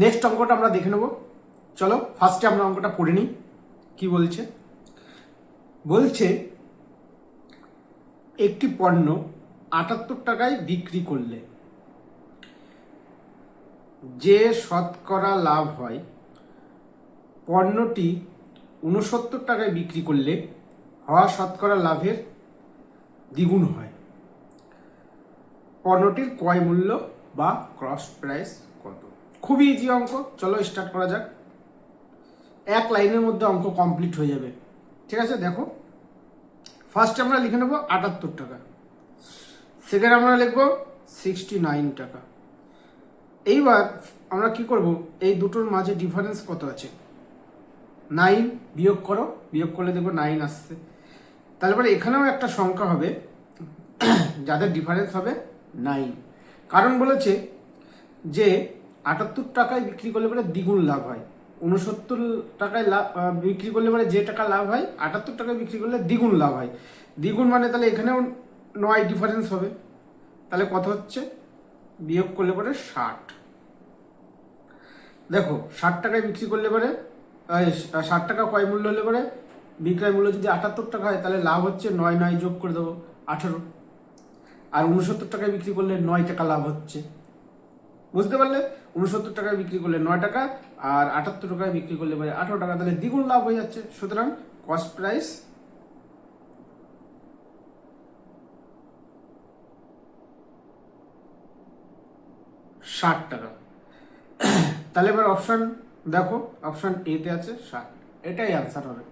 Next অঙ্কটা আমরা দেখে নেব। চলো ফার্স্টে আমরা অঙ্কটা পড়ে নিই। কি বলছে? বলছে একটি পণ্য ৭৮ টাকায় বিক্রি করলে যে শতকরা লাভ হয় পণ্যটি ৬৯ টাকায় বিক্রি করলে হওয়া শতকরা লাভের দ্বিগুণ হয়। পণ্যটির ক্রয় মূল্য বা কস্ট প্রাইস কত? খুবই ইজি অঙ্ক, চলো স্টার্ট করা যাক। এক লাইনের মধ্যে অঙ্ক কমপ্লিট হয়ে যাবে। ঠিক আছে, দেখো ফার্স্ট আমরা লিখে নেব ৭৮ টাকা, সেকেন্ড আমরা লিখব 69 টাকা। এইবার আমরা কি করব, এই দুটোর মাঝে ডিফারেন্স কত আছে 9, বিয়োগ করো, বিয়োগ করলে দেখবো 9 আসছে। তারপরে এখানেও একটা সংখ্যা হবে যাদের ডিফারেন্স হবে 9, কারণ বলেছে যে ৭৮ টাকায় বিক্রি করলে পরে দ্বিগুণ লাভ হয়। ৬৯ টাকায় লাভ বিক্রি করলে পরে যে টাকা লাভ হয় ৭৮ টাকায় বিক্রি করলে দ্বিগুণ লাভ হয়। দ্বিগুণ মানে তাহলে এখানেও 9 ডিফারেন্স হবে। তাহলে কত হচ্ছে, বিয়োগ করলে পরে 60। দেখো 60 টাকায় বিক্রি করলে পরে 60 টাকা ক্রয় মূল্য হলে পরে বিক্রয় মূল্য যদি ৭৮ টাকা হয় তাহলে লাভ হচ্ছে 9, 9 যোগ করে দেবো 18। আর ৬৯ টাকায় বিক্রি করলে 9 টাকা লাভ হচ্ছে। বুঝতে পারলে? ৬৯ টাকায় বিক্রি করলে 9 টাকা, আর ৭৮ টাকায় বিক্রি করলে 18 টাকা, তাহলে দ্বিগুণ লাভ হয়ে যাচ্ছে। সুতরাং কস্ট প্রাইস 60 টাকা। তাহলে এবার অপশন দেখো, অপশন এ তে আছে 60, এটাই অ্যান্সার হবে।